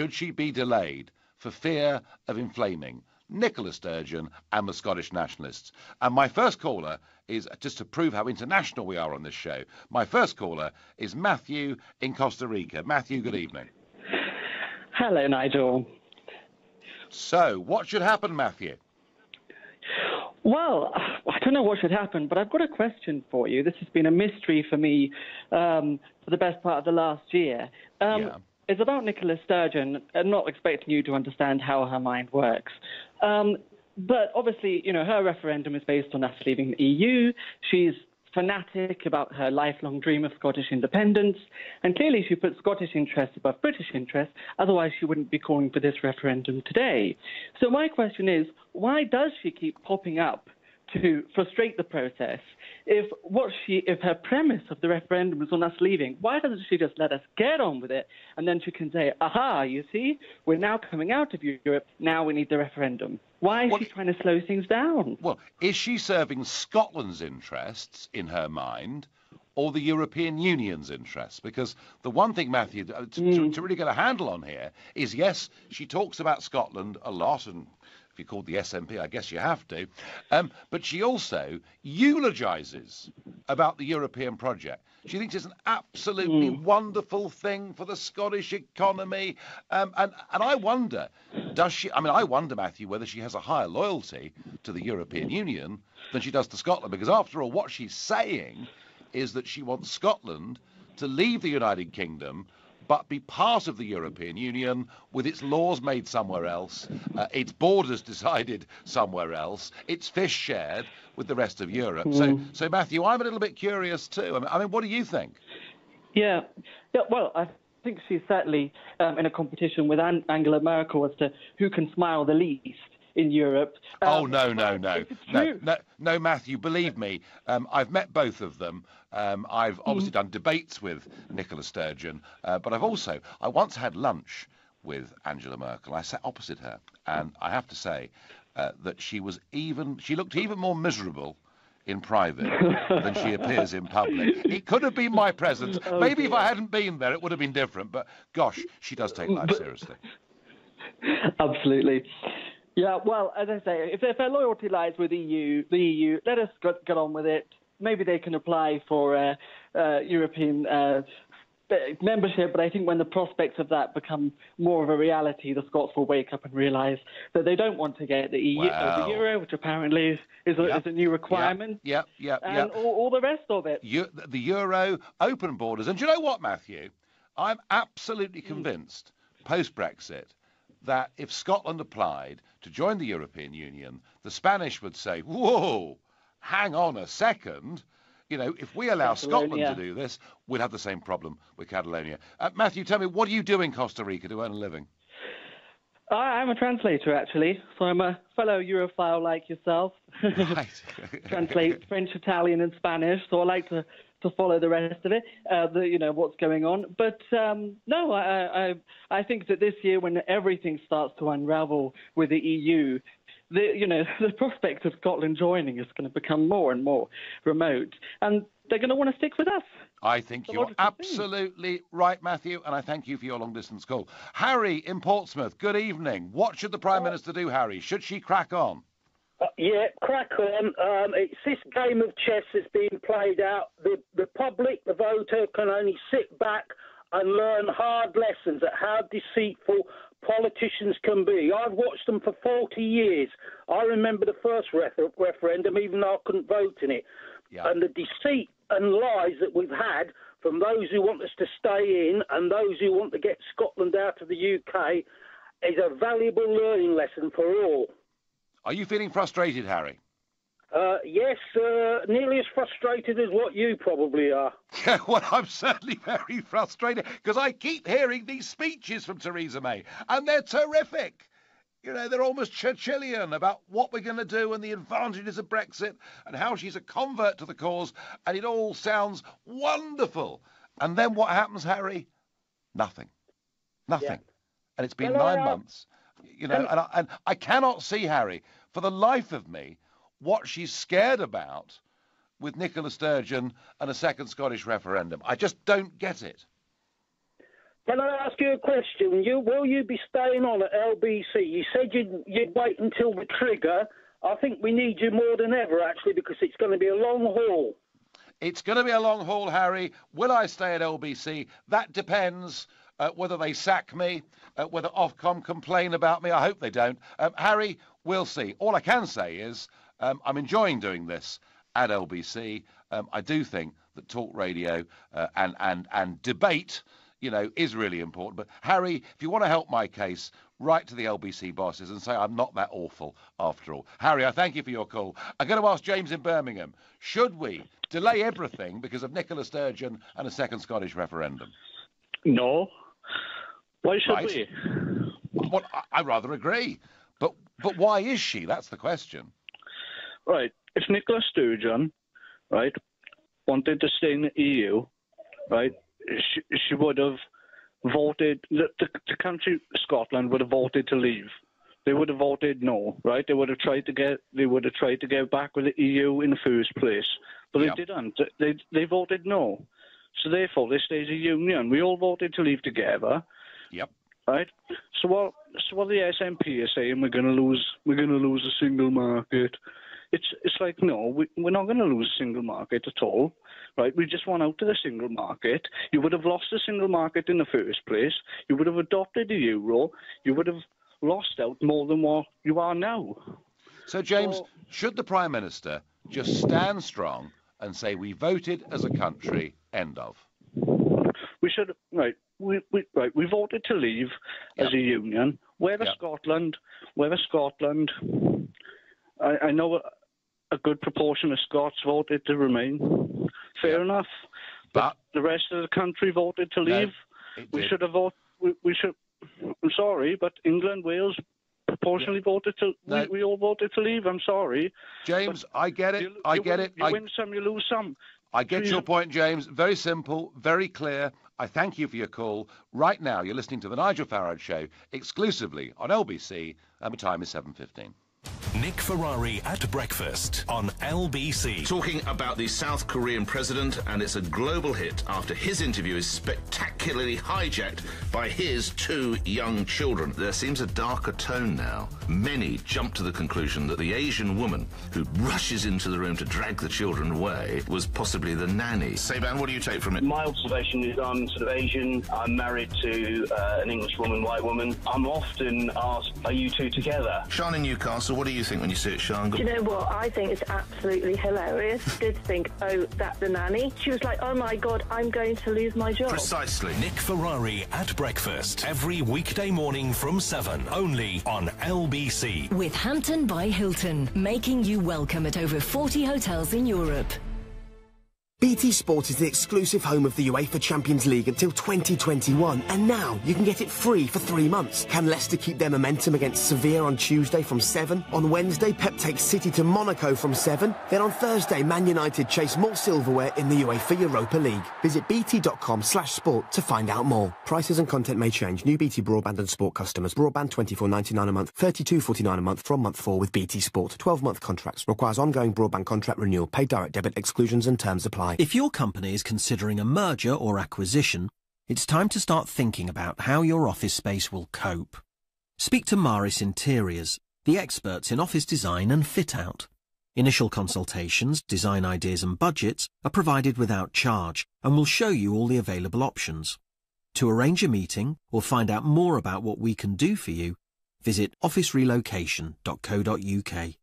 should she be delayed for fear of inflaming Nicola Sturgeon and the Scottish nationalists? And my first caller is, just to prove how international we are on this show, my first caller is Matthew in Costa Rica. Matthew, good evening. Hello, Nigel. So, what should happen, Matthew? Well, I don't know what should happen, but I've got a question for you. This has been a mystery for me for the best part of the last year. It's about Nicola Sturgeon. I'm not expecting you to understand how her mind works. But obviously, you know, her referendum is based on us leaving the EU. She's fanatic about her lifelong dream of Scottish independence. And clearly she puts Scottish interests above British interests. Otherwise, she wouldn't be calling for this referendum today. So my question is, why does she keep popping up to frustrate the process? If her premise of the referendum is on us leaving, why doesn't she just let us get on with it? And then she can say, aha, you see, we're now coming out of Europe, now we need the referendum. Why is she trying to slow things down? Well, is she serving Scotland's interests in her mind, or the European Union's interests? Because the one thing, Matthew, to really get a handle on here is, yes, she talks about Scotland a lot, and if you're called the SNP, I guess you have to. But she also eulogises about the European project. She thinks it's an absolutely wonderful thing for the Scottish economy. And I wonder, I wonder, Matthew, whether she has a higher loyalty to the European Union than she does to Scotland. Because after all, what she's saying is that she wants Scotland to leave the United Kingdom but be part of the European Union with its laws made somewhere else, its borders decided somewhere else, its fish shared with the rest of Europe. So Matthew, I'm a little bit curious too. I mean, what do you think? Yeah, well, I think she's certainly in a competition with Angela Merkel as to who can smile the least in Europe. No, Matthew, believe me, I've met both of them. I've obviously done debates with Nicola Sturgeon, but I once had lunch with Angela Merkel. I sat opposite her, and I have to say that she looked even more miserable in private than she appears in public. It could have been my presence. Maybe if I hadn't been there, it would have been different. But gosh, she does take life seriously. Absolutely. Yeah, well, as I say, if their loyalty lies with the EU, let us get on with it. Maybe they can apply for European membership, but I think when the prospects of that become more of a reality, the Scots will wake up and realise that they don't want to get the euro, which apparently is a new requirement. And all the rest of it. The euro, open borders. And do you know what, Matthew? I'm absolutely convinced, post-Brexit, that if Scotland applied to join the European Union, the Spanish would say, whoa, hang on a second. You know, if we allow Scotland to do this, we'll have the same problem with Catalonia. Matthew, tell me, what do you do in Costa Rica to earn a living? I'm a translator, actually. So I'm a fellow Europhile like yourself. Right. Translate French, Italian and Spanish. So I like to follow the rest of it, what's going on. But no, I think that this year, when everything starts to unravel with the EU, the prospect of Scotland joining is going to become more and more remote, and they're going to want to stick with us. I think you're absolutely right, Matthew, and I thank you for your long-distance call. Harry in Portsmouth, good evening. What should the Prime Minister do, Harry? Should she crack on? Yeah, crack on. It's this game of chess that's being played out. The public, the voter, can only sit back and learn hard lessons at how deceitful politicians can be. I've watched them for 40 years. I remember the first referendum, even though I couldn't vote in it. Yeah. And the deceit and lies that we've had from those who want us to stay in and those who want to get Scotland out of the UK is a valuable learning lesson for all. Are you feeling frustrated, Harry? Yes, nearly as frustrated as what you probably are. Yeah, well, I'm certainly very frustrated because I keep hearing these speeches from Theresa May, and they're terrific. You know, they're almost Churchillian about what we're going to do and the advantages of Brexit and how she's a convert to the cause, and it all sounds wonderful. And then what happens, Harry? Nothing. Nothing. Yeah. And it's been 9 months. You know, and I cannot see, Harry, for the life of me, what she's scared about with Nicola Sturgeon and a second Scottish referendum. I just don't get it. Can I ask you a question? Will you be staying on at LBC? You said you'd wait until the trigger. I think we need you more than ever, actually, because it's going to be a long haul. It's going to be a long haul, Harry. Will I stay at LBC? That depends whether they sack me, whether Ofcom complain about me. I hope they don't. Harry, we'll see. All I can say is I'm enjoying doing this at LBC. I do think that talk radio and debate, is really important. But, Harry, if you want to help my case, write to the LBC bosses and say I'm not that awful after all. Harry, I thank you for your call. I'm going to ask James in Birmingham, should we delay everything because of Nicola Sturgeon and a second Scottish referendum? No. Why should we? Well, I rather agree. But why is she? That's the question. Right. If Nicola Sturgeon, right, wanted to stay in the EU, right, she would have voted, the country, Scotland, would have voted to leave. They would have voted no, right? They would have tried to get back with the EU in the first place, but they didn't. They voted no, so therefore they stay as a union. We all voted to leave together. Yep. Right. So what the SNP is saying, we're going to lose the single market. It's like, no, we're not going to lose a single market at all, right? We just want out of the single market. You would have lost the single market in the first place. You would have adopted the euro. You would have lost out more than what you are now. So, James, should the Prime Minister just stand strong and say we voted as a country, end of? We should, right. We voted to leave as a union. Whether Scotland, I know a good proportion of Scots voted to remain. Fair enough. But the rest of the country voted to leave. We should have voted. We should. I'm sorry, but England, Wales, proportionally voted to. We all voted to leave. I'm sorry, James. I get it. I get it. You win some, you lose some. I get your point, James. Very simple, very clear. I thank you for your call. Right now, you're listening to the Nigel Farage Show exclusively on LBC, and the time is 7:15. Nick Ferrari at breakfast on LBC. Talking about the South Korean president, and it's a global hit after his interview is spectacularly hijacked by his two young children. There seems a darker tone now. Many jump to the conclusion that the Asian woman who rushes into the room to drag the children away was possibly the nanny. Saban, what do you take from it? My observation is I'm sort of Asian. I'm married to an English woman, white woman. I'm often asked, are you two together? Sean in Newcastle, what do you think when you see it, Sean? Do you know what? I think it's absolutely hilarious. I did think, oh, that's the nanny. She was like, oh my God, I'm going to lose my job. Precisely. Nick Ferrari at breakfast every weekday morning from 7, only on LBC. With Hampton by Hilton, making you welcome at over 40 hotels in Europe. BT Sport is the exclusive home of the UEFA Champions League until 2021, and now you can get it free for 3 months. Can Leicester keep their momentum against Sevilla on Tuesday from 7? On Wednesday, Pep takes City to Monaco from 7. Then on Thursday, Man United chase more silverware in the UEFA Europa League. Visit bt.com/sport to find out more. Prices and content may change. New BT Broadband and Sport customers. Broadband £24.99 a month, £32.49 a month from month 4 with BT Sport. 12-month contracts. Requires ongoing broadband contract renewal. Pay direct debit. Exclusions and terms apply. If your company is considering a merger or acquisition, it's time to start thinking about how your office space will cope. Speak to Maris Interiors, the experts in office design and fit-out. Initial consultations, design ideas and budgets are provided without charge and will show you all the available options. To arrange a meeting or find out more about what we can do for you, visit officerelocation.co.uk.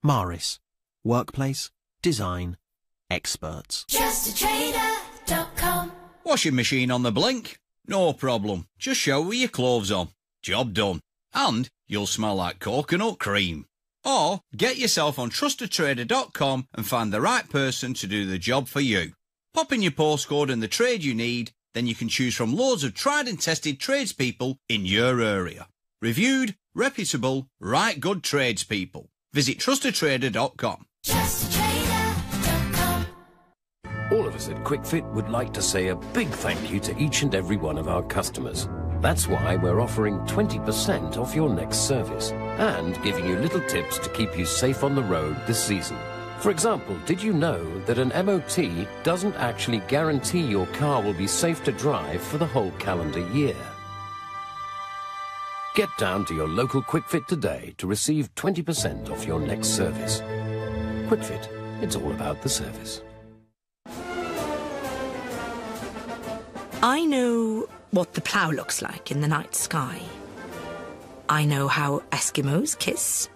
Maris. Workplace. Design. Experts. JustATrader.com. Washing machine on the blink? No problem. Just shower your clothes on. Job done. And you'll smell like coconut cream. Or get yourself on TrustedTrader.com and find the right person to do the job for you. Pop in your postcode and the trade you need, then you can choose from loads of tried and tested tradespeople in your area. Reviewed, reputable, right good tradespeople. Visit TrustedTrader.com. All of us at QuickFit would like to say a big thank you to each and every one of our customers. That's why we're offering 20% off your next service and giving you little tips to keep you safe on the road this season. For example, did you know that an MOT doesn't actually guarantee your car will be safe to drive for the whole calendar year? Get down to your local QuickFit today to receive 20% off your next service. QuickFit, it's all about the service. I know what the plough looks like in the night sky. I know how Eskimos kiss.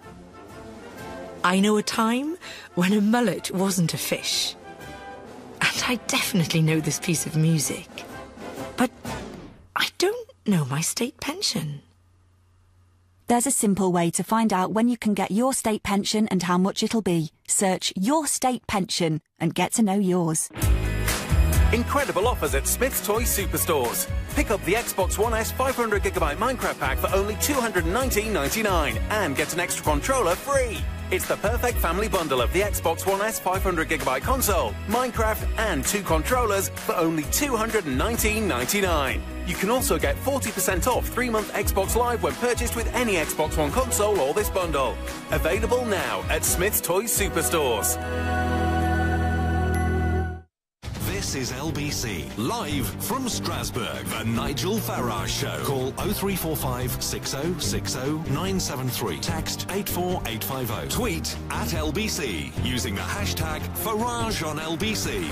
I know a time when a mullet wasn't a fish. And I definitely know this piece of music. But I don't know my state pension. There's a simple way to find out when you can get your state pension and how much it'll be. Search Your State Pension and get to know yours. Incredible offers at Smith's Toy Superstores. Pick up the Xbox One S 500GB Minecraft pack for only $219.99 and get an extra controller free. It's the perfect family bundle of the Xbox One S 500GB console, Minecraft and 2 controllers for only $219.99. You can also get 40% off 3-month Xbox Live when purchased with any Xbox One console or this bundle. Available now at Smith's Toy Superstores. This is LBC, live from Strasbourg, the Nigel Farage Show. Call 0345 6060 973. Text 84850. Tweet at LBC using the hashtag Farage on LBC.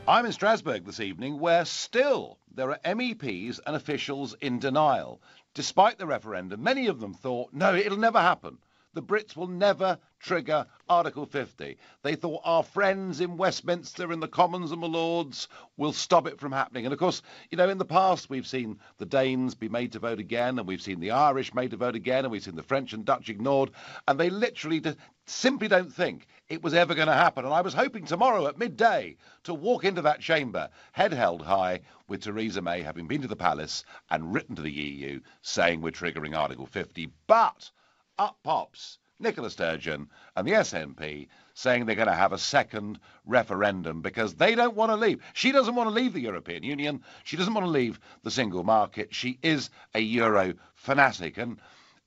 I'm in Strasbourg this evening, where still there are MEPs and officials in denial. Despite the referendum, many of them thought, no, it'll never happen. The Brits will never trigger Article 50. They thought our friends in Westminster and the Commons and the Lords will stop it from happening. And of course, you know, in the past we've seen the Danes be made to vote again, and we've seen the Irish made to vote again, and we've seen the French and Dutch ignored, and they literally simply don't think it was ever going to happen. And I was hoping tomorrow at midday to walk into that chamber, head held high, with Theresa May having been to the palace and written to the EU saying we're triggering Article 50. But up pops Nicola Sturgeon and the SNP saying they're going to have a second referendum because they don't want to leave. She doesn't want to leave the European Union. She doesn't want to leave the single market. She is a Euro fanatic. And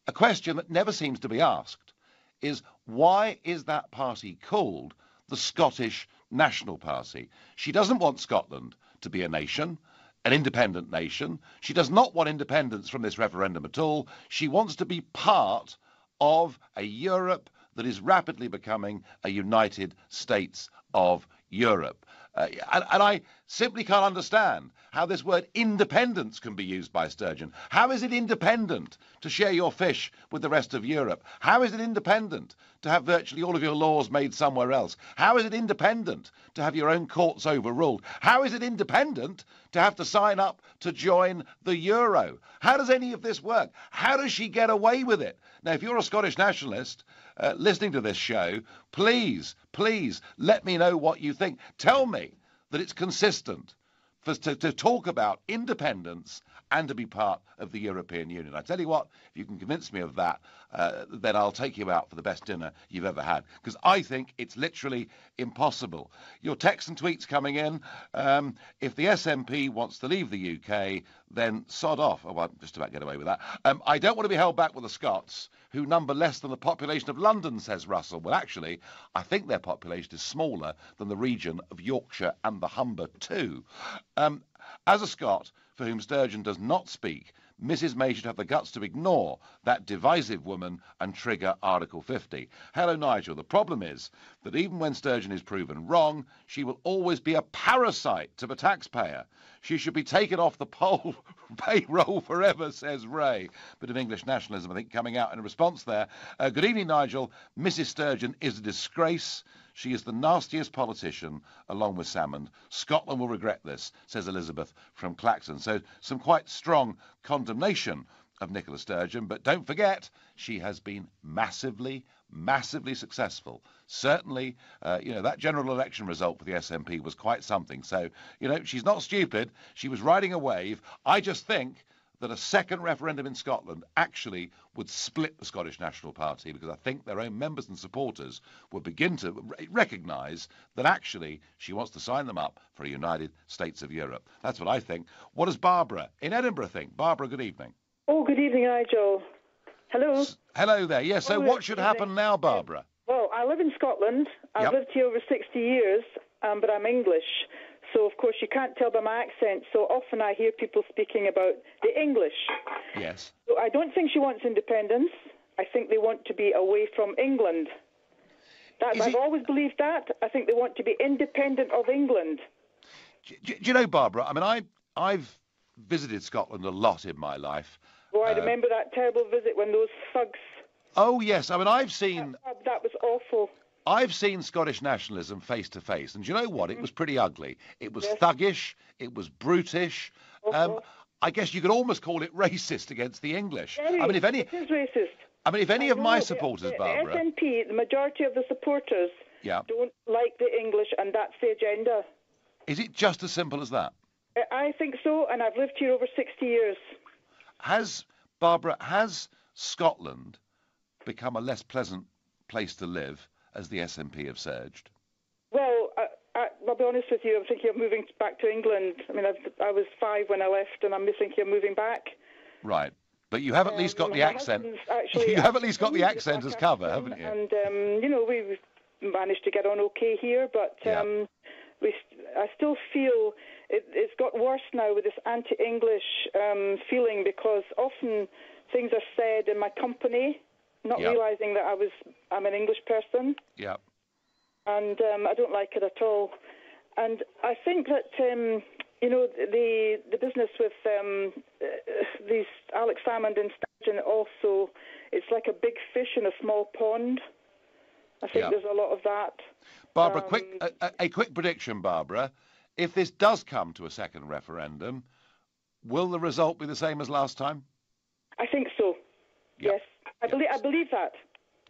a question that never seems to be asked is, why is that party called the Scottish National Party? She doesn't want Scotland to be a nation, an independent nation. She does not want independence from this referendum at all. She wants to be part of a Europe that is rapidly becoming a United States of Europe. And I simply can't understand how this word independence can be used by Sturgeon. How is it independent to share your fish with the rest of Europe? How is it independent to have virtually all of your laws made somewhere else? How is it independent to have your own courts overruled? How is it independent to have to sign up to join the euro? How does any of this work? How does she get away with it? Now, if you're a Scottish nationalist listening to this show, please let me know what you think. Tell me that it's consistent to talk about independence and to be part of the European Union. I tell you what, if you can convince me of that, then I'll take you out for the best dinner you've ever had, because I think it's literally impossible. Your texts and tweets coming in. If the SNP wants to leave the UK, then sod off. Oh, I'll just about get away with that. I don't want to be held back with the Scots, who number less than the population of London, says Russell. Well, actually, I think their population is smaller than the region of Yorkshire and the Humber too. As a Scot for whom Sturgeon does not speak, Mrs May should have the guts to ignore that divisive woman and trigger Article 50. Hello, Nigel. The problem is that even when Sturgeon is proven wrong, she will always be a parasite to the taxpayer. She should be taken off the payroll forever, says Ray. Bit of English nationalism, I think, coming out in response there. Good evening, Nigel. Mrs Sturgeon is a disgrace. She is the nastiest politician, along with Salmond. Scotland will regret this, says Elizabeth from Clacton. So some quite strong condemnation of Nicola Sturgeon. But don't forget, she has been massively successful. Certainly, that general election result for the SNP was quite something. So, she's not stupid. She was riding a wave. I just think that a second referendum in Scotland actually would split the Scottish National Party, because I think their own members and supporters will begin to recognise that actually she wants to sign them up for a United States of Europe. That's what I think. What does Barbara in Edinburgh think? Barbara, good evening. Oh, good evening, Nigel. Hello. Hello there. Yes, so what should happen now, Barbara? Well, I live in Scotland. I've lived here over 60 years, but I'm English. So, of course, you can't tell by my accent. So often I hear people speaking about the English. Yes. So I don't think she wants independence. I think they want to be away from England. I've always believed that. I think they want to be independent of England. Do you know, Barbara, I mean, I've visited Scotland a lot in my life. Oh, I remember that terrible visit when those thugs... Oh, yes. I mean, I've seen... That was awful. I've seen Scottish nationalism face to face, and do you know what? It was pretty ugly. It was thuggish. It was brutish. I guess you could almost call it racist against the English. Very. I mean, if any... It is racist. I mean, if any of my supporters, Barbara... The SNP, the majority of the supporters don't like the English, and that's the agenda. Is it just as simple as that? I think so, and I've lived here over 60 years. Barbara, has Scotland become a less pleasant place to live as the SNP have surged? Well, I'll be honest with you, I'm thinking of moving back to England. I mean, I was 5 when I left, and I'm thinking of moving back. Right. But you have at least got the accent. You have at least got the accent as cover, haven't you? And, we've managed to get on okay here, but I still feel it's got worse now with this anti-English feeling, because often things are said in my company, not realising that I'm an English person. Yeah. And I don't like it at all. And I think that, the business with these Alex Salmond and Sturgeon also, it's like a big fish in a small pond. I think there's a lot of that. Barbara, a quick prediction, Barbara. If this does come to a second referendum, will the result be the same as last time? I think so. Yes. I believe that.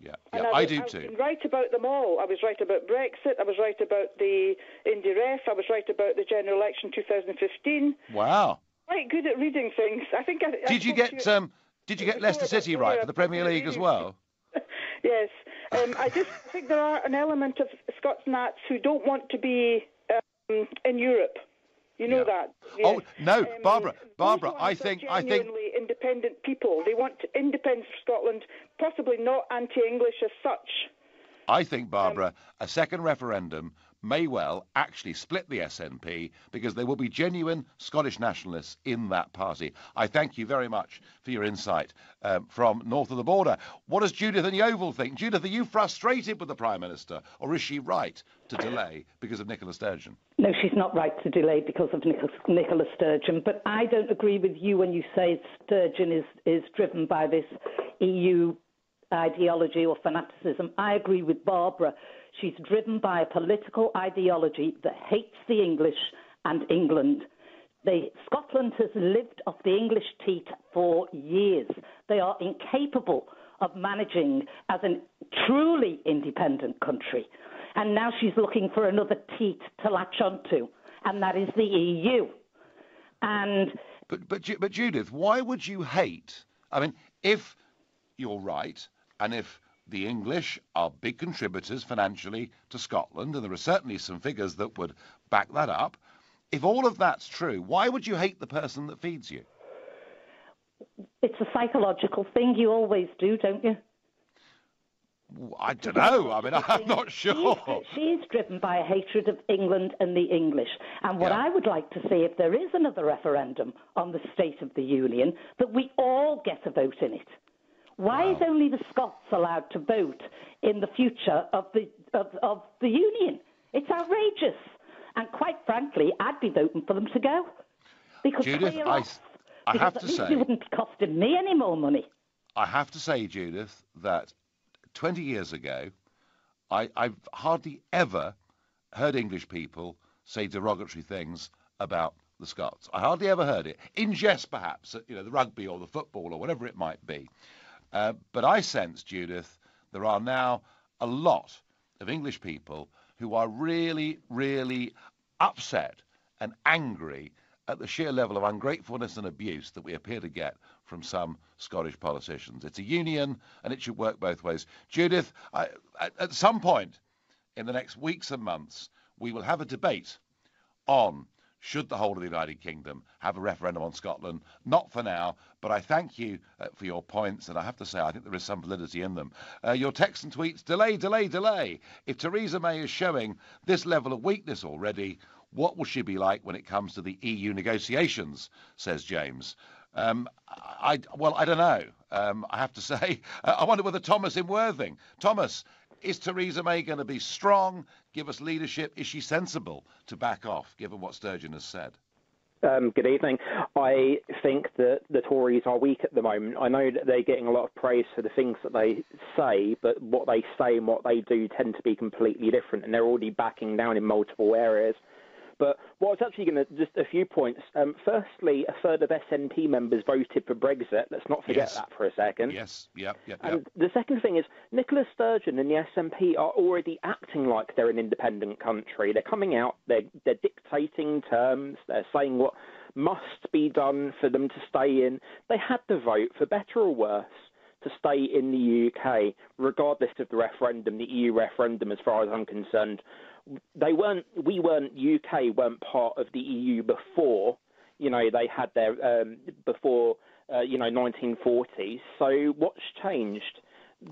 Yeah, I do too. I was right about them all. I was right about Brexit. I was right about the Indy Ref. I was right about the general election 2015. Wow. Quite good at reading things. I think. Did you get Leicester City right for the Premier League as well? Yes. I just think there are an element of Scots Nats who don't want to be in Europe. You know that. Yes. Oh no, Barbara, I think genuinely independent people. They want independence for Scotland, possibly not anti-English as such. I think, Barbara, a second referendum may well actually split the SNP, because there will be genuine Scottish nationalists in that party. I thank you very much for your insight from north of the border. What does Judith in Yeovil think? Judith, are you frustrated with the Prime Minister, or is she right to delay because of Nicola Sturgeon? No, she's not right to delay because of Nicola Sturgeon, but I don't agree with you when you say Sturgeon is driven by this EU ideology or fanaticism. I agree with Barbara. She's driven by a political ideology that hates the English and England. Scotland has lived off the English teat for years. They are incapable of managing as a truly independent country. And now she's looking for another teat to latch onto, and that is the EU. But Judith, why would you hate? I mean, if you're right, and if the English are big contributors financially to Scotland, and there are certainly some figures that would back that up, if all of that's true, why would you hate the person that feeds you? It's a psychological thing. You always do, don't you? I don't know. I mean, I'm not sure. She's driven by a hatred of England and the English. And what I would like to see, if there is another referendum on the State of the Union, that we all get a vote in it. Why is only the Scots allowed to vote in the future of the Union? It's outrageous. And quite frankly, I'd be voting for them to go. Because Judith, I have to say, it wouldn't be costing me any more money. I have to say, Judith, that 20 years ago, I've hardly ever heard English people say derogatory things about the Scots. I hardly ever heard it. In jest, perhaps, the rugby or the football or whatever it might be. But I sense, Judith, there are now a lot of English people who are really, really upset and angry at the sheer level of ungratefulness and abuse that we appear to get from some Scottish politicians. It's a union, and it should work both ways. Judith, at some point in the next weeks and months, we will have a debate on should the whole of the United Kingdom have a referendum on Scotland? Not for now, but I thank you for your points, and I have to say I think there is some validity in them. Your texts and tweets, delay, delay, delay. If Theresa May is showing this level of weakness already, what will she be like when it comes to the EU negotiations, says James. I don't know. I have to say, I wonder whether Thomas in Worthing. Thomas, is Theresa May going to be strong, give us leadership? Is she sensible to back off, given what Sturgeon has said? Good evening. I think that the Tories are weak at the moment. I know that they're getting a lot of praise for the things that they say, but what they say and what they do tend to be completely different, and they're already backing down in multiple areas. But what I was actually going to, just a few points. Firstly, a third of SNP members voted for Brexit. Let's not forget that for a second. Yes, yep. And the second thing is, Nicola Sturgeon and the SNP are already acting like they're an independent country. They're coming out, they're dictating terms, they're saying what must be done for them to stay in. They had the vote, for better or worse, to stay in the UK, regardless of the referendum, the EU referendum, as far as I'm concerned. UK weren't part of the EU before, they had their, before 1940s. So what's changed?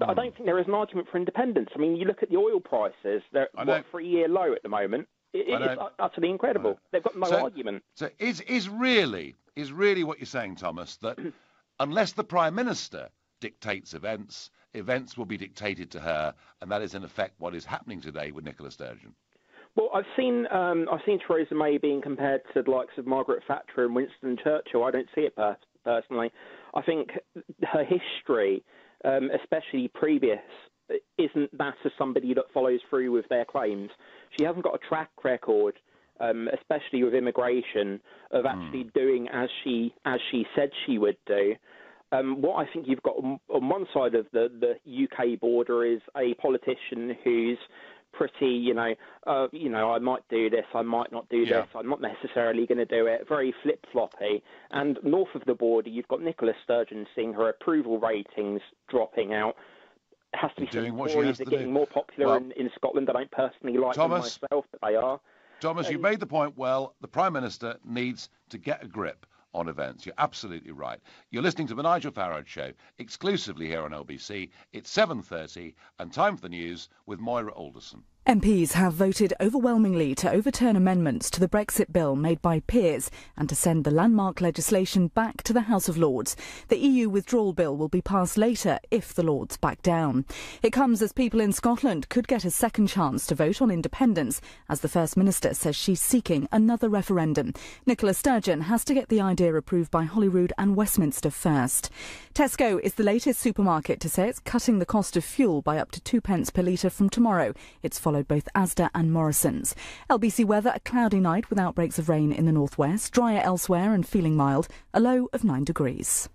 I don't think there is an argument for independence. I mean, you look at the oil prices, they're at 3-year low at the moment. It's utterly incredible. They've got no argument. So is really what you're saying, Thomas, that unless the Prime Minister dictates events will be dictated to her, and that is in effect what is happening today with Nicola Sturgeon? Well, I've seen Theresa May being compared to the likes of Margaret Thatcher and Winston Churchill. I don't see it personally. I think her history, especially previous, isn't that of somebody that follows through with their claims. She hasn't got a track record, especially with immigration, of actually doing as she said she would do. What I think you've got on one side of the UK border is a politician who's pretty, I might do this, I might not do this, I'm not necessarily going to do it, very flip-floppy. And north of the border, you've got Nicola Sturgeon seeing her approval ratings dropping out. It has to be doing what Tories are getting more popular in Scotland. I don't personally like them myself, but they are. Thomas, you made the point well. The Prime Minister needs to get a grip on events. You're absolutely right. You're listening to the Nigel Farage Show, exclusively here on LBC. It's 7:30 and time for the news with Moira Alderson. MPs have voted overwhelmingly to overturn amendments to the Brexit bill made by peers and to send the landmark legislation back to the House of Lords. The EU withdrawal bill will be passed later if the Lords back down. It comes as people in Scotland could get a second chance to vote on independence, as the First Minister says she's seeking another referendum. Nicola Sturgeon has to get the idea approved by Holyrood and Westminster first. Tesco is the latest supermarket to say it's cutting the cost of fuel by up to 2p per litre from tomorrow. It's followed both Asda and Morrison's. LBC weather, a cloudy night with outbreaks of rain in the northwest, drier elsewhere and feeling mild, a low of 9 degrees.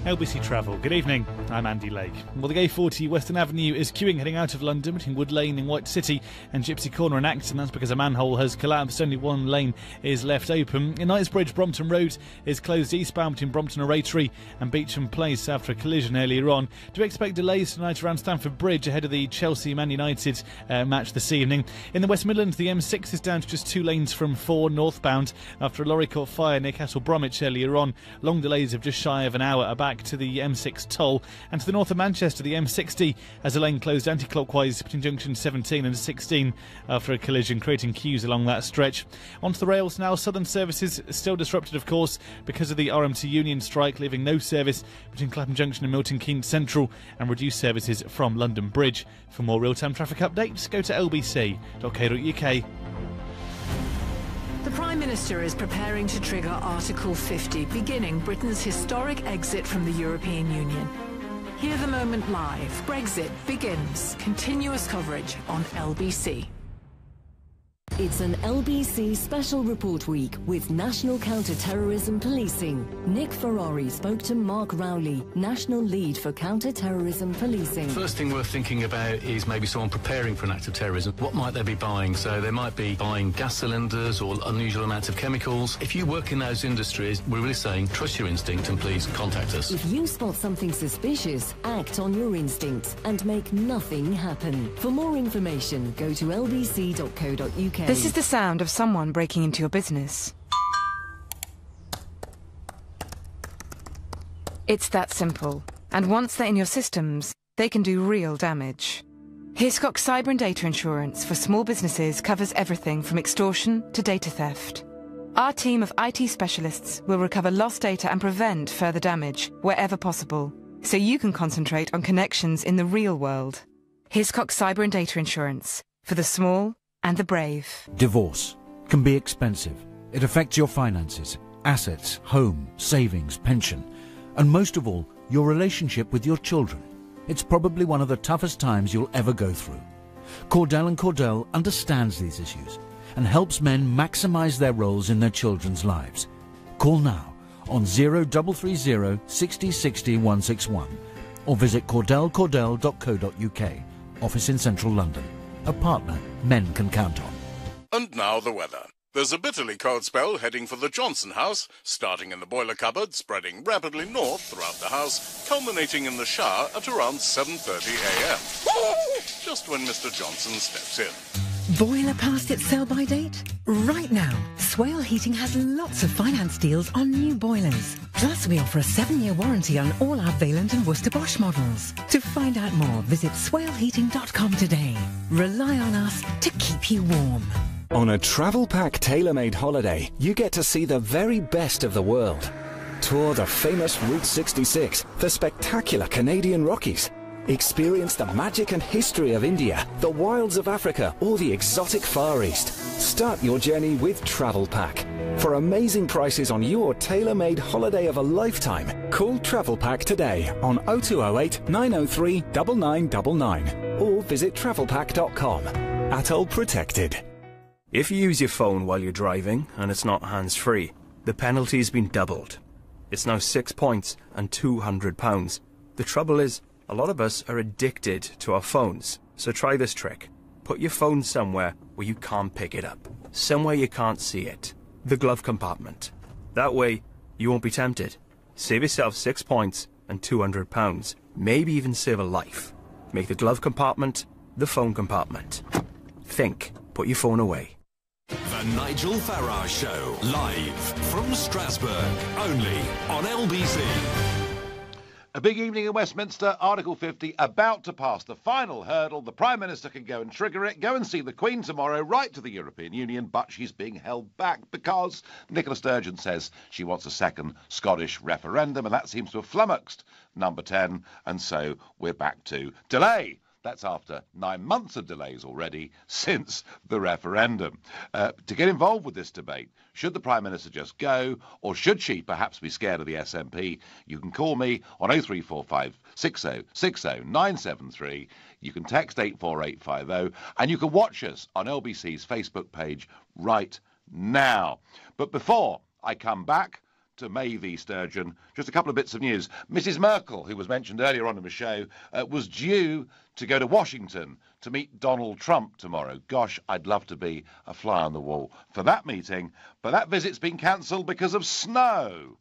LBC Travel. Good evening, I'm Andy Lake. Well, the A40 Western Avenue is queuing heading out of London between Wood Lane in White City and Gypsy Corner in Acton. That's because a manhole has collapsed. Only one lane is left open. In Knightsbridge, Brompton Road is closed eastbound between Brompton Oratory and Beecham Place after a collision earlier on. Do expect delays tonight around Stamford Bridge ahead of the Chelsea-Man United match this evening. In the West Midlands, the M6 is down to just 2 lanes from 4 northbound after a lorry caught fire near Castle Bromwich earlier on. Long delays of just shy of an hour are back to the M6 toll, and to the north of Manchester the M60 has a lane closed anti-clockwise between junction 17 and 16 after a collision, creating queues along that stretch. Onto the rails now. Southern services still disrupted, of course, because of the RMT union strike, leaving no service between Clapham Junction and Milton Keynes Central, and reduced services from London Bridge. For more real-time traffic updates, go to lbc.co.uk. The Prime Minister is preparing to trigger Article 50, beginning Britain's historic exit from the European Union. Hear the moment live. Brexit begins. Continuous coverage on LBC. It's an LBC Special Report Week with National Counter-Terrorism Policing. Nick Ferrari spoke to Mark Rowley, National Lead for Counter-Terrorism Policing. First thing we're thinking about is maybe someone preparing for an act of terrorism. What might they be buying? So they might be buying gas cylinders or unusual amounts of chemicals. If you work in those industries, we're really saying trust your instinct and please contact us. If you spot something suspicious, act on your instincts and make nothing happen. For more information, go to lbc.co.uk. UK. This is the sound of someone breaking into your business. It's that simple. And once they're in your systems, they can do real damage. Hiscox Cyber and Data Insurance for small businesses covers everything from extortion to data theft. Our team of IT specialists will recover lost data and prevent further damage wherever possible, so you can concentrate on connections in the real world. Hiscox Cyber and Data Insurance for the small and the brave. Divorce can be expensive. It affects your finances, assets, home, savings, pension, and most of all, your relationship with your children. It's probably one of the toughest times you'll ever go through. Cordell & Cordell understands these issues and helps men maximise their roles in their children's lives. Call now on 0330 60 60 161 or visit cordellcordell.co.uk. Office in central London. A partner men can count on. And now the weather. There's a bitterly cold spell heading for the Johnson house, starting in the boiler cupboard, spreading rapidly north throughout the house, culminating in the shower at around 7:30 a.m. Just when Mr. Johnson steps in. Boiler past its sell-by date? Right now, Swale Heating has lots of finance deals on new boilers. Plus, we offer a 7-year warranty on all our Vaillant and Worcester Bosch models. To find out more, visit swaleheating.com today. Rely on us to keep you warm. On a Travel Pack tailor-made holiday, you get to see the very best of the world. Tour the famous Route 66, the spectacular Canadian Rockies. Experience the magic and history of India, the wilds of Africa, or the exotic Far East. Start your journey with Travel Pack. For amazing prices on your tailor-made holiday of a lifetime, call Travel Pack today on 0208 903 9999 or visit travelpack.com. Atoll protected. If you use your phone while you're driving and it's not hands-free, the penalty's been doubled. It's now 6 points and £200. The trouble is, a lot of us are addicted to our phones. So try this trick. Put your phone somewhere where you can't pick it up. Somewhere you can't see it. The glove compartment. That way, you won't be tempted. Save yourself 6 points and £200. Maybe even save a life. Make the glove compartment the phone compartment. Think. Put your phone away. The Nigel Farage Show, live from Strasbourg, only on LBC. A big evening in Westminster, Article 50 about to pass the final hurdle. The Prime Minister can go and trigger it, go and see the Queen tomorrow, right to the European Union, but she's being held back because Nicola Sturgeon says she wants a second Scottish referendum, and that seems to have flummoxed Number 10, and so we're back to delay. That's after 9 months of delays already since the referendum. To get involved with this debate, should the Prime Minister just go, or should she perhaps be scared of the SNP? You can call me on 0345 60 60 973. You can text 84850, and you can watch us on LBC's Facebook page right now. But before I come back to May v Sturgeon, just a couple of bits of news. Mrs Merkel, who was mentioned earlier on in the show, was due to go to Washington to meet Donald Trump tomorrow. Gosh, I'd love to be a fly on the wall for that meeting, but that visit's been cancelled because of snow.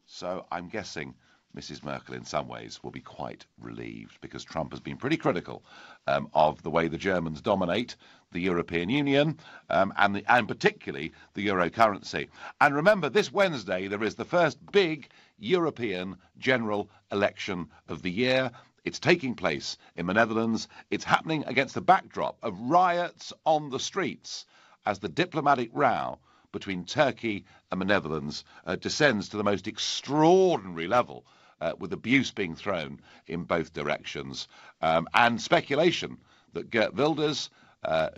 So I'm guessing Mrs Merkel in some ways will be quite relieved, because Trump has been pretty critical of the way the Germans dominate the European Union and particularly the euro currency. And remember, this Wednesday there is the first big European general election of the year. It's taking place in the Netherlands. It's happening against the backdrop of riots on the streets as the diplomatic row between Turkey and the Netherlands descends to the most extraordinary level, with abuse being thrown in both directions, and speculation that Geert Wilders,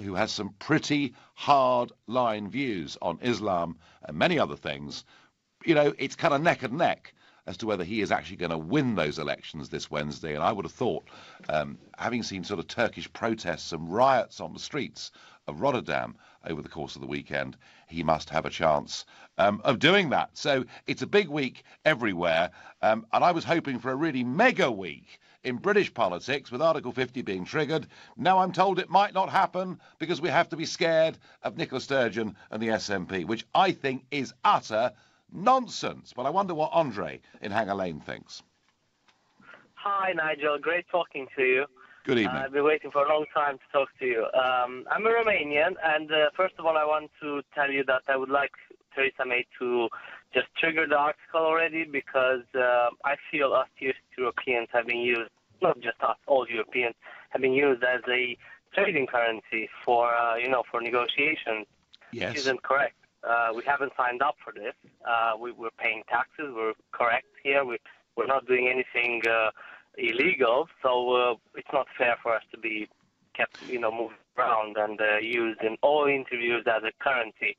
who has some pretty hard-line views on Islam and many other things, you know, it's kind of neck and neck as to whether he is actually going to win those elections this Wednesday. And I would have thought, having seen sort of Turkish protests and riots on the streets of Rotterdam over the course of the weekend, he must have a chance of doing that. So it's a big week everywhere, and I was hoping for a really mega week in British politics with Article 50 being triggered. Now I'm told it might not happen because we have to be scared of Nicola Sturgeon and the SNP, which I think is utter nonsense. But I wonder what Andre in Hanger Lane thinks. Hi, Nigel. Great talking to you. Good evening. I've been waiting for a long time to talk to you. I'm a Romanian, and first of all, I want to tell you that I would like Theresa May to just trigger the article already, because I feel us East Europeans have been used, not just us, all Europeans, have been used as a trading currency for, for negotiations. Yes. Which isn't correct. We haven't signed up for this. We're paying taxes. We're correct here. We're not doing anything illegal, so it's not fair for us to be kept, moved around and used in all interviews as a currency.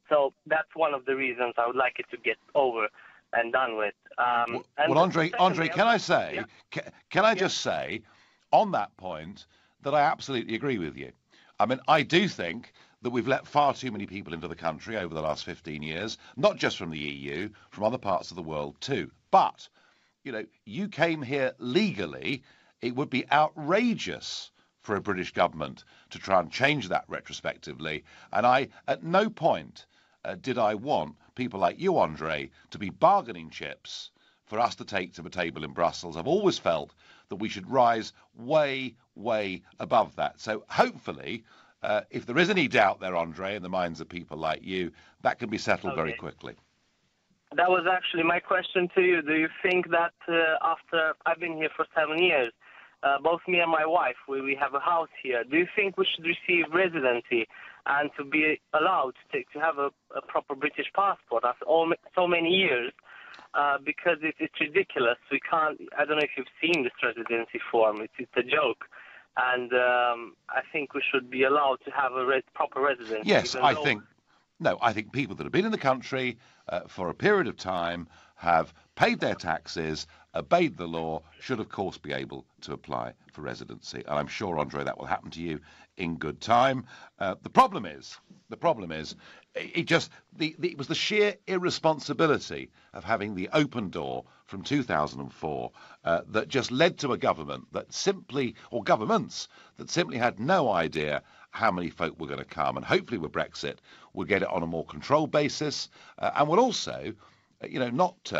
So that's one of the reasons I would like it to get over and done with. Well, Andre, can I say, can I just say, on that point, that I absolutely agree with you. I mean, I do think that we've let far too many people into the country over the last 15 years, not just from the EU, from other parts of the world too. But, you came here legally. It would be outrageous for a British government to try and change that retrospectively. And at no point did I want people like you, Andre, to be bargaining chips for us to take to the table in Brussels. I've always felt that we should rise way, way above that. So hopefully, if there is any doubt there, Andre, in the minds of people like you, that can be settled very quickly. That was actually my question to you. Do you think that after I've been here for 7 years, both me and my wife, we have a house here, do you think we should receive residency and to be allowed to have a proper British passport after so many years? Because it's ridiculous. We can't. I don't know if you've seen this residency form. It's a joke. And I think we should be allowed to have a proper residency. Yes, I think people that have been in the country for a period of time, have paid their taxes, obeyed the law, should of course be able to apply for residency. And I'm sure, Andre, that will happen to you in good time. The problem is, it was the sheer irresponsibility of having the open door from 2004 that just led to a government that simply, or governments that simply had no idea how many folk were going to come. And hopefully with Brexit, we'll get it on a more controlled basis. And we'll also, not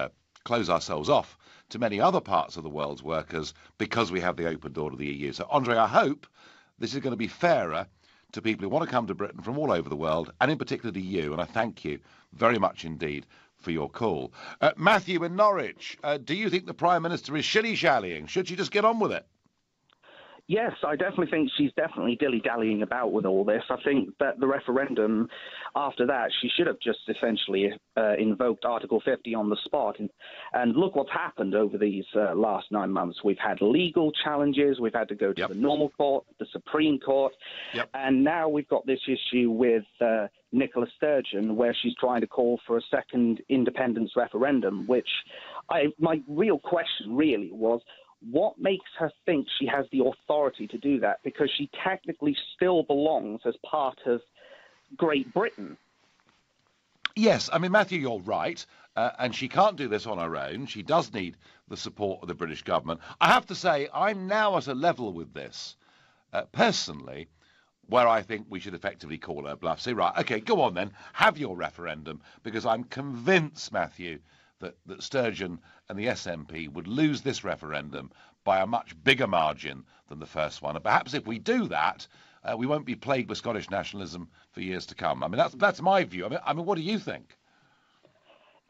close ourselves off to many other parts of the world's workers because we have the open door to the EU. So, Andre, I hope this is going to be fairer to people who want to come to Britain from all over the world, and in particular to you. And I thank you very much indeed for your call. Matthew in Norwich, do you think the Prime Minister is shilly-shallying? Should she just get on with it? Yes, I definitely think she's definitely dilly-dallying about with all this. I think that the referendum, after that, she should have just essentially invoked Article 50 on the spot. And look what's happened over these last 9 months. We've had legal challenges. We've had to go to the normal court, the Supreme Court. And now we've got this issue with Nicola Sturgeon, where she's trying to call for a second independence referendum, which my real question really was, what makes her think she has the authority to do that? Because she technically still belongs as part of Great Britain. Yes, I mean, Matthew, you're right. And she can't do this on her own. She does need the support of the British government. I have to say, I'm now at a level with this, personally, where I think we should effectively call her bluff. Say, right, OK, go on then, have your referendum, because I'm convinced, Matthew, that Sturgeon and the SNP would lose this referendum by a much bigger margin than the first one. And perhaps if we do that, we won't be plagued with Scottish nationalism for years to come. I mean, that's my view. I mean, what do you think?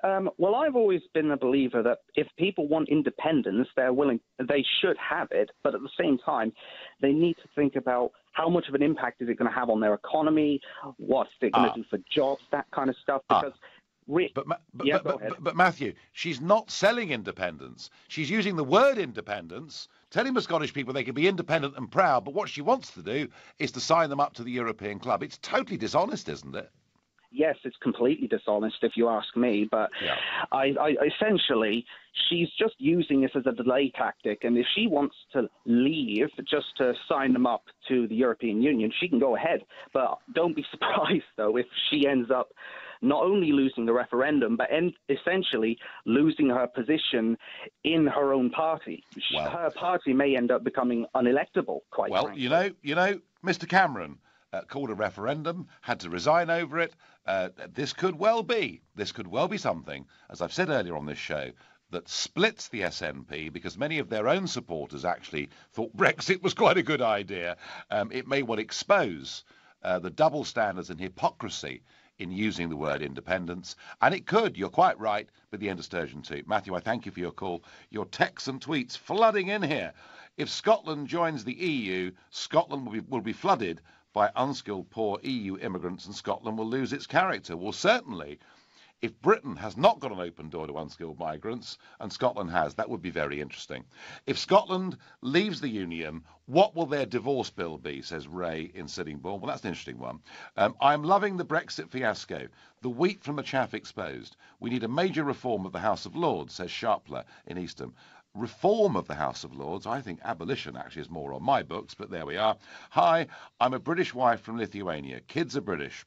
Well, I've always been a believer that if people want independence, they should have it. But at the same time, they need to think about how much of an impact is it going to have on their economy, what's it going to do for jobs, that kind of stuff. Because But Matthew, she's not selling independence. She's using the word independence, telling the Scottish people they can be independent and proud, but what she wants to do is to sign them up to the European club. It's totally dishonest, isn't it? Yes, it's completely dishonest if you ask me, but I essentially, she's just using this as a delay tactic, and if she wants to leave just to sign them up to the European Union, she can go ahead. But don't be surprised, though, if she ends up not only losing the referendum, but essentially losing her position in her own party. Her party may end up becoming unelectable, quite frankly. You know, Mr. Cameron called a referendum, had to resign over it. This could well be something, as I've said earlier on this show, that splits the SNP because many of their own supporters actually thought Brexit was quite a good idea. It may well expose the double standards and hypocrisy in using the word independence, and it could, you're quite right, be the end of Sturgeon too. Matthew, I thank you for your call. Your texts and tweets flooding in here. If Scotland joins the EU, Scotland will be flooded by unskilled poor EU immigrants and Scotland will lose its character. Well, certainly, if Britain has not got an open door to unskilled migrants, and Scotland has, that would be very interesting. If Scotland leaves the Union, what will their divorce bill be, says Ray in Sittingbourne. Well, that's an interesting one. I'm loving the Brexit fiasco. The wheat from the chaff exposed. We need a major reform of the House of Lords, says Sharpler in Eastham. Reform of the House of Lords. I think abolition actually is more on my books, but there we are. Hi, I'm a British wife from Lithuania. Kids are British.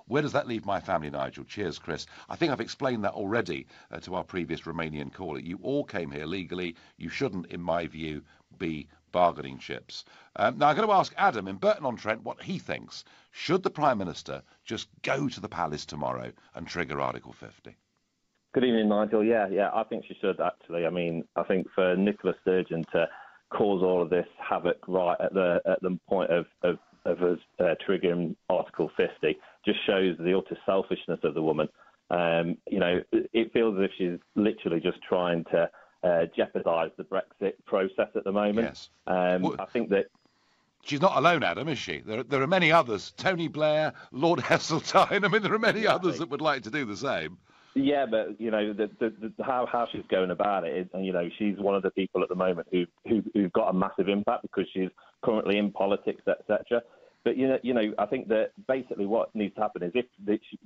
Where does that leave my family, Nigel? Cheers, Chris. I think I've explained that already to our previous Romanian caller. You all came here legally. You shouldn't, in my view, be bargaining chips. Now, I'm going to ask Adam in Burton-on-Trent what he thinks. Should the Prime Minister just go to the palace tomorrow and trigger Article 50? Good evening, Nigel. Yeah, I think she should, actually. I mean, I think for Nicola Sturgeon to cause all of this havoc right at the point of us triggering Article 50 just shows the utter selfishness of the woman. It feels as if she's literally just trying to jeopardise the Brexit process at the moment. Yes. I think that she's not alone, Adam, is she? There are many others. Tony Blair, Lord Heseltine. I mean, there are many others that would like to do the same. Yeah, but how she's going about it is, she's one of the people at the moment who've got a massive impact because she's currently in politics, etc. But I think that basically what needs to happen is if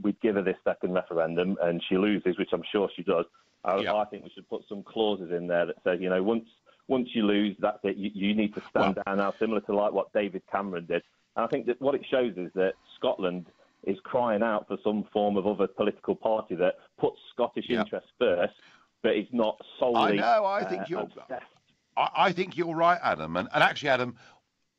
we'd give her this second referendum and she loses, which I'm sure she does, I think we should put some clauses in there that says, once you lose, that's it. You need to stand down now, similar to like what David Cameron did. And I think that what it shows is that Scotland is crying out for some form of other political party that puts Scottish interests first, but is not solely. I think you're right, Adam. And actually, Adam,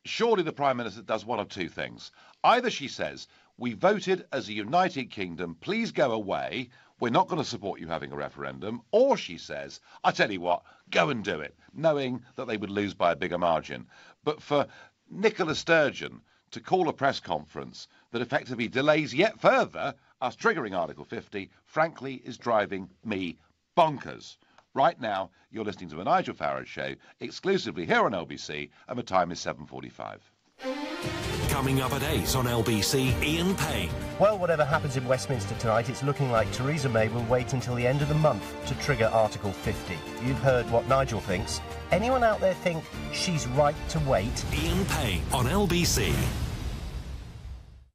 surely the Prime Minister does one of two things. Either she says, we voted as a united kingdom, please go away, we're not going to support you having a referendum, or she says, I tell you what, go and do it, knowing that they would lose by a bigger margin. But for Nicola Sturgeon to call a press conference that effectively delays yet further us triggering Article 50, frankly, is driving me bonkers. Right now, you're listening to the Nigel Farage Show, exclusively here on LBC, and the time is 7:45. Coming up at 8 on LBC, Ian Payne. Well, whatever happens in Westminster tonight, it's looking like Theresa May will wait until the end of the month to trigger Article 50. You've heard what Nigel thinks. Anyone out there think she's right to wait? Ian Payne on LBC.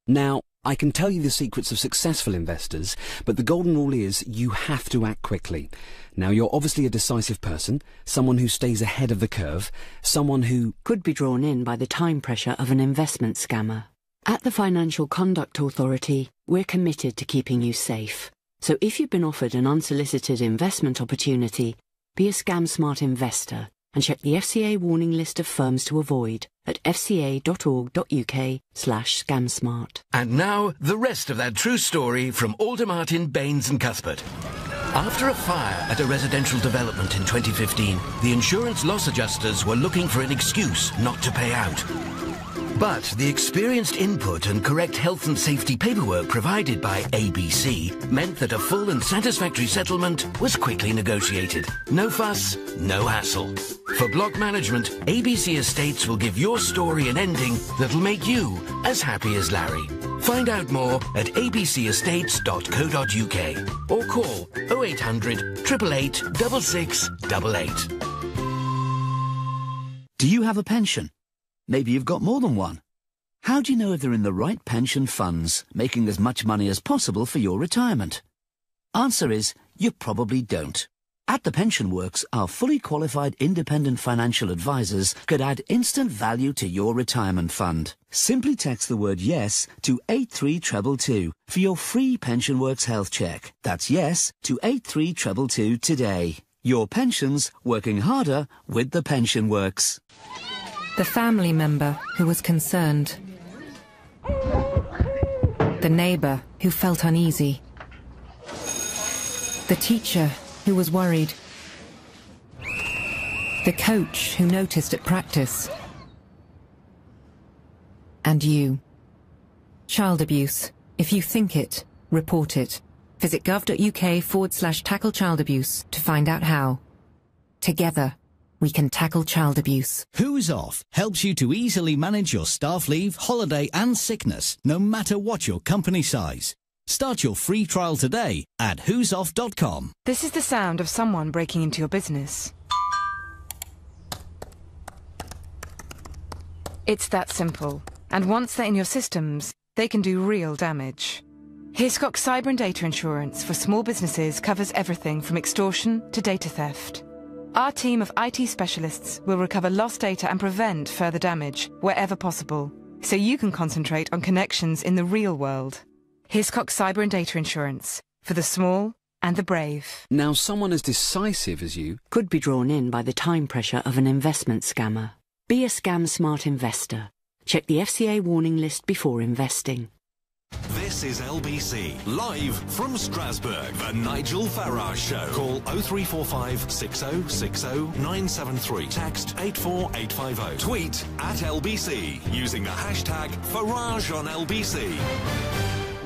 Now, I can tell you the secrets of successful investors, but the golden rule is you have to act quickly. Now, you're obviously a decisive person, someone who stays ahead of the curve, someone who could be drawn in by the time pressure of an investment scammer. At the Financial Conduct Authority, we're committed to keeping you safe. So if you've been offered an unsolicited investment opportunity, be a scam-smart investor and check the FCA warning list of firms to avoid at fca.org.uk/scamsmart. And now, the rest of that true story from Aldermartin, Baines and Cuthbert. After a fire at a residential development in 2015, the insurance loss adjusters were looking for an excuse not to pay out. But the experienced input and correct health and safety paperwork provided by ABC meant that a full and satisfactory settlement was quickly negotiated. No fuss, no hassle. For block management, ABC Estates will give your story an ending that'll make you as happy as Larry. Find out more at abcestates.co.uk or call 0800 888 6688. Do you have a pension? Maybe you've got more than one. How do you know if they're in the right pension funds, making as much money as possible for your retirement? Answer is, you probably don't. At The Pension Works, our fully qualified independent financial advisors could add instant value to your retirement fund. Simply text the word YES to 83222 for your free Pension Works health check. That's YES to 83222 today. Your pensions working harder with The Pension Works. The family member who was concerned. The neighbour who felt uneasy. The teacher who was worried. The coach who noticed at practice. And you. Child abuse. If you think it, report it. Visit gov.uk/tackle child abuse to find out how. Together, we can tackle child abuse. Who's Off helps you to easily manage your staff leave, holiday and sickness, no matter what your company size. Start your free trial today at who'soff.com. This is the sound of someone breaking into your business. It's that simple. And once they're in your systems, they can do real damage. Hiscox Cyber and Data Insurance for small businesses covers everything from extortion to data theft. Our team of IT specialists will recover lost data and prevent further damage wherever possible, so you can concentrate on connections in the real world. Hiscox Cyber and Data Insurance for the small and the brave. Now, someone as decisive as you could be drawn in by the time pressure of an investment scammer. Be a scam-smart investor. Check the FCA warning list before investing. This is LBC, live from Strasbourg, the Nigel Farage Show. Call 0345 6060 973. Text 84850. Tweet at LBC using the hashtag Farage on LBC.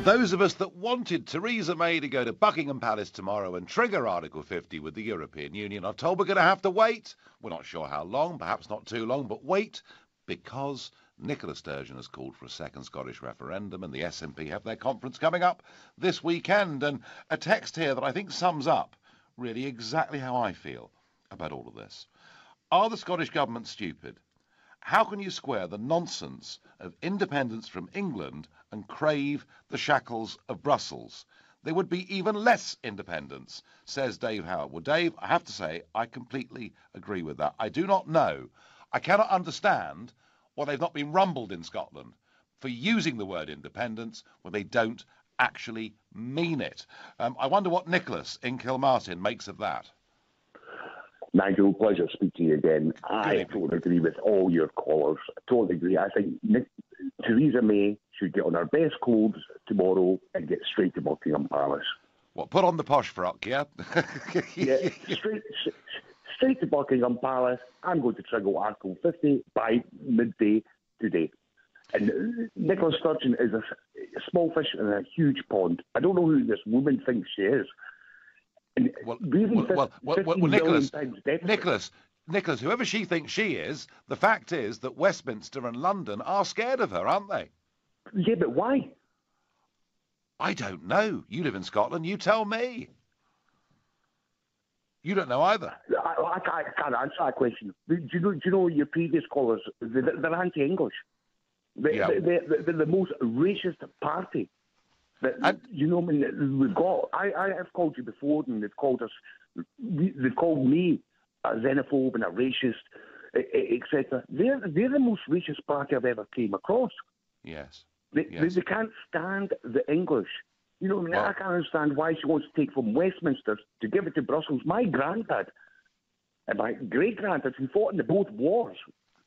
Those of us that wanted Theresa May to go to Buckingham Palace tomorrow and trigger Article 50 with the European Union are told we're going to have to wait. We're not sure how long, perhaps not too long, but wait, because Nicola Sturgeon has called for a second Scottish referendum, and the SNP have their conference coming up this weekend. And a text here that I think sums up really exactly how I feel about all of this. Are the Scottish government stupid? How can you square the nonsense of independence from England and crave the shackles of Brussels? There would be even less independence, says Dave Howard. Well, Dave, I have to say, I completely agree with that. I do not know. I cannot understand why they've not been rumbled in Scotland for using the word independence when they don't actually mean it. I wonder what Nicholas in Kilmartin makes of that. Nigel, pleasure to speak to you again. I totally agree with all your callers. I totally agree. I think Theresa May should get on her best clothes tomorrow and get straight to Buckingham Palace. What, put on the posh frock, yeah? Yeah, straight to Buckingham Palace. I'm going to trigger Article 50 by midday today. And Nicola Sturgeon is a small fish in a huge pond. I don't know who this woman thinks she is. And Nicholas, whoever she thinks she is, the fact is that Westminster and London are scared of her, aren't they? Yeah, but why? I don't know. You live in Scotland. You tell me. You don't know either. I can't answer that question. Do you know your previous callers? They're anti-English. They're the most racist party. We've got. I have called you before, and they've called me a xenophobe and a racist, etc. They're the most racist party I've ever came across. Yes. They can't stand the English. You know what I mean? I can't understand why she wants to take from Westminster to give it to Brussels. My granddad and my great-granddad, who fought in both wars,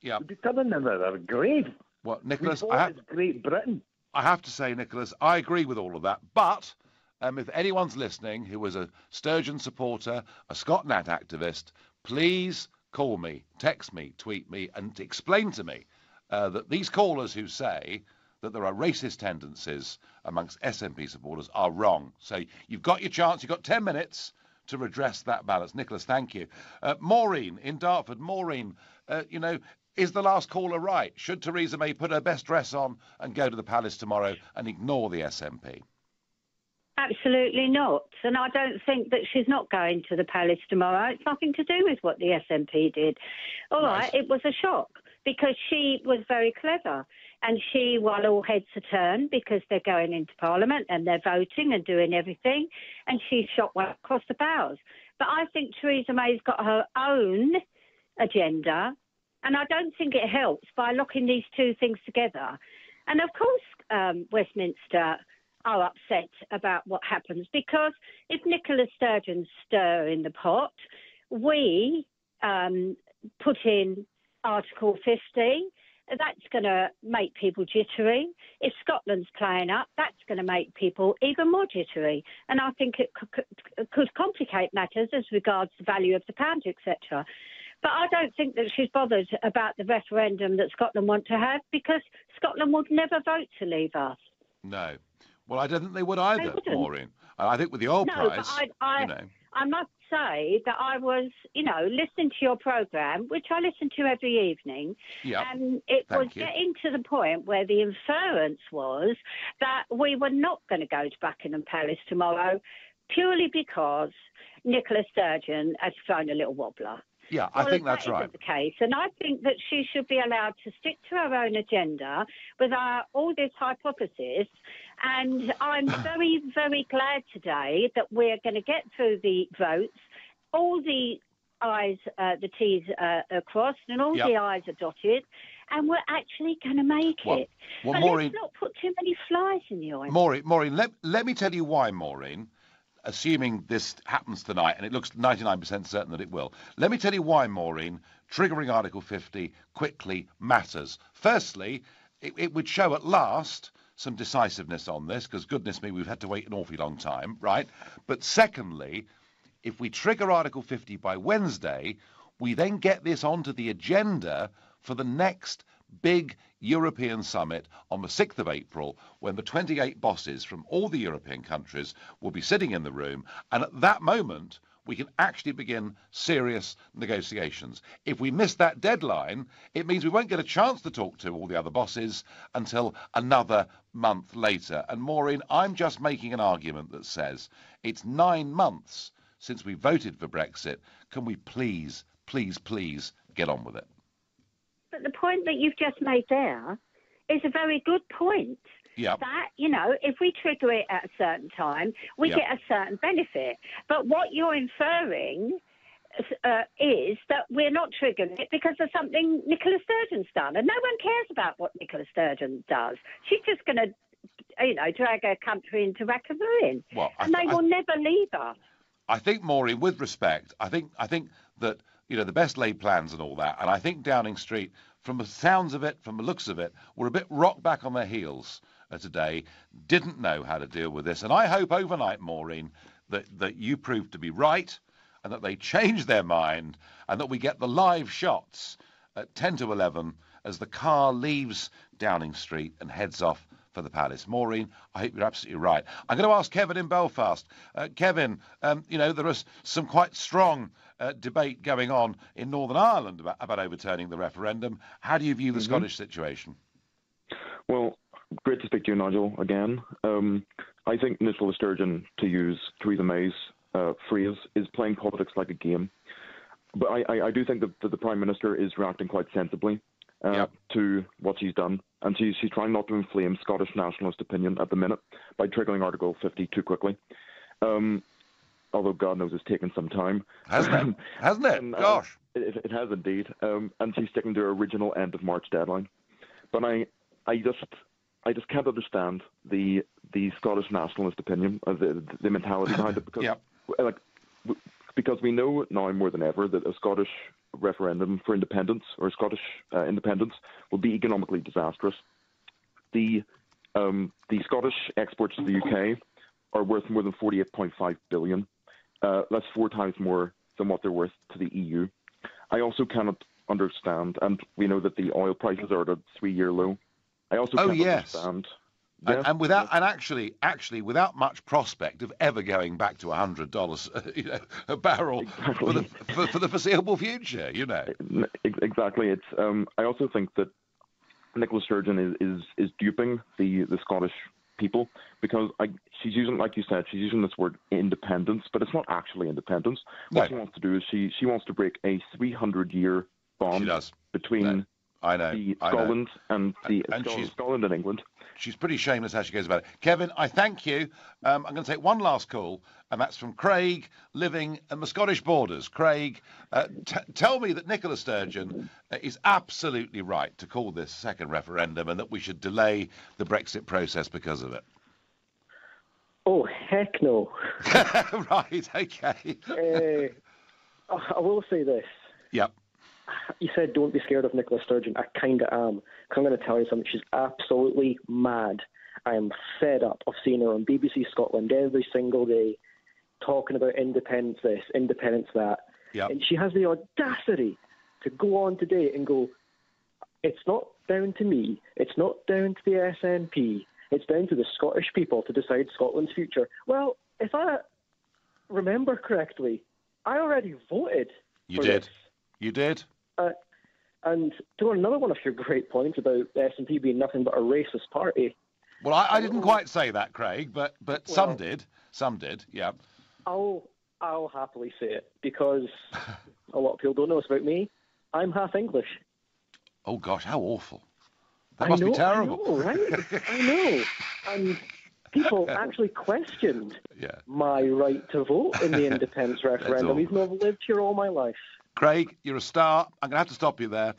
would be telling them in their grave. Well, Nicholas, Great Britain. I have to say, Nicholas, I agree with all of that. But if anyone's listening who was a Sturgeon supporter, a ScotNat activist, please call me, text me, tweet me, and explain to me that these callers who say that there are racist tendencies amongst SNP supporters are wrong. So you've got your chance. You've got 10 minutes to redress that balance. Nicholas, thank you. Maureen in Dartford. Maureen, is the last caller right? Should Theresa May put her best dress on and go to the palace tomorrow and ignore the SNP? Absolutely not. And I don't think that she's not going to the palace tomorrow. It's nothing to do with what the SNP did. All right, it was a shock because she was very clever. And she, while all heads are turned because they're going into Parliament and they're voting and doing everything, and she shot one across the bows. But I think Theresa May's got her own agenda, and I don't think it helps by locking these two things together. And of course, Westminster are upset about what happens because if Nicola Sturgeon stir in the pot, we put in Article 50. that's going to make people jittery. If Scotland's playing up, that's going to make people even more jittery. And I think it could complicate matters as regards the value of the pound, etc. But I don't think that she's bothered about the referendum that Scotland want to have, because Scotland would never vote to leave us. No. Well, I don't think they would either, Maureen. I think with the oil price, I must say that I was, listening to your programme, which I listen to every evening, and it was getting to the point where the inference was that we were not going to go to Buckingham Palace tomorrow, purely because Nicola Sturgeon has thrown a little wobbler. Yeah, I think that's right. That isn't the case, and I think that she should be allowed to stick to her own agenda with all this hypothesis. And I'm very, very glad today that we're going to get through the votes. All the I's, the T's are crossed, and all the I's are dotted, and we're actually going to make it. Well, but Maureen, let's not put too many flies in the ointment. Maureen, let me tell you why, Maureen. Assuming this happens tonight, and it looks 99% certain that it will. Let me tell you why, Maureen, triggering Article 50 quickly matters. Firstly, it would show at last some decisiveness on this, because goodness me, we've had to wait an awfully long time, right? But secondly, if we trigger Article 50 by Wednesday, we then get this onto the agenda for the next big European summit on the 6th of April, when the 28 bosses from all the European countries will be sitting in the room, and at that moment we can actually begin serious negotiations. If we miss that deadline, it means we won't get a chance to talk to all the other bosses until another month later. And Maureen, I'm just making an argument that says it's 9 months since we voted for Brexit. Can we please get on with it? But the point that you've just made there is a very good point. Yeah. That, if we trigger it at a certain time, we get a certain benefit. But what you're inferring is that we're not triggering it because of something Nicola Sturgeon's done. And no one cares about what Nicola Sturgeon does. She's just going to, drag her country into rack and ruin. Well, and they will never leave her. I think, Maureen, with respect, I think that, the best laid plans and all that, and I think Downing Street, from the sounds of it, from the looks of it, were a bit rocked back on their heels today, didn't know how to deal with this. And I hope overnight, Maureen, that you prove to be right, and that they change their mind, and that we get the live shots at 10 to 11 as the car leaves Downing Street and heads off for the Palace. Maureen, I hope you're absolutely right. I'm going to ask Kevin in Belfast. Kevin, there is some quite strong debate going on in Northern Ireland about overturning the referendum. How do you view the Scottish situation? Well, great to speak to you, Nigel, again. I think Nicola Sturgeon, to use Theresa May's phrase, is playing politics like a game. But I do think that the Prime Minister is reacting quite sensibly to what she's done. And she's trying not to inflame Scottish nationalist opinion at the minute by triggering Article 50 too quickly. Although God knows it's taken some time. Hasn't it? And, gosh. It has indeed. And she's sticking to her original end of March deadline. But I just can't understand the Scottish nationalist opinion, the mentality behind it, because we know now more than ever that a Scottish referendum for independence or Scottish independence will be economically disastrous. The Scottish exports to the UK are worth more than 48.5 billion. That's 4 times more than what they're worth to the EU. I also cannot understand, and we know that the oil prices are at a 3-year low. I also can't understand. And actually, without much prospect of ever going back to $100, a barrel for the foreseeable future, Exactly. It's. I also think that Nicola Sturgeon is duping the Scottish people, because she's using, like you said, she's using this word independence, but it's not actually independence. What she wants to do is she wants to break a 300-year bond between Scotland and Scotland and England. She's pretty shameless how she goes about it. Kevin, I thank you. I'm going to take one last call, and that's from Craig, living in the Scottish borders. Craig, tell me that Nicola Sturgeon is absolutely right to call this second referendum, and that we should delay the Brexit process because of it. Oh, heck no. Right, okay. I will say this. Yep. you said don't be scared of Nicola Sturgeon. I kind of am. Because I'm going to tell you something. She's absolutely mad. I am fed up of seeing her on BBC Scotland every single day talking about independence this, independence that. Yep. And she has the audacity to go on today and go, it's not down to me, it's not down to the SNP, it's down to the Scottish people to decide Scotland's future. Well, if I remember correctly, I already voted You for did. this. You did. And to another one of your great points about the SNP being nothing but a racist party. Well, I didn't quite say that, Craig, but some did. Some did, yeah. I'll happily say it, because a lot of people don't know this about me. I'm half English. Oh, gosh, how awful. That must be terrible. I know, right? I know. And people actually questioned my right to vote in the independence referendum, even though I've lived here all my life. Craig, you're a star. I'm going to have to stop you there.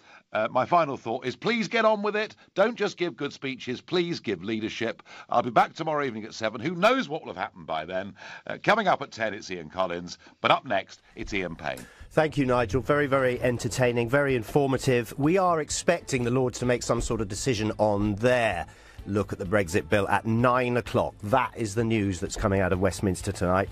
My final thought is please get on with it. Don't just give good speeches. Please give leadership. I'll be back tomorrow evening at 7. Who knows what will have happened by then? Coming up at 10, it's Ian Collins. But up next, it's Ian Payne. Thank you, Nigel. Very, very entertaining, very informative. We are expecting the Lords to make some sort of decision on their look at the Brexit bill at 9 o'clock. That is the news that's coming out of Westminster tonight.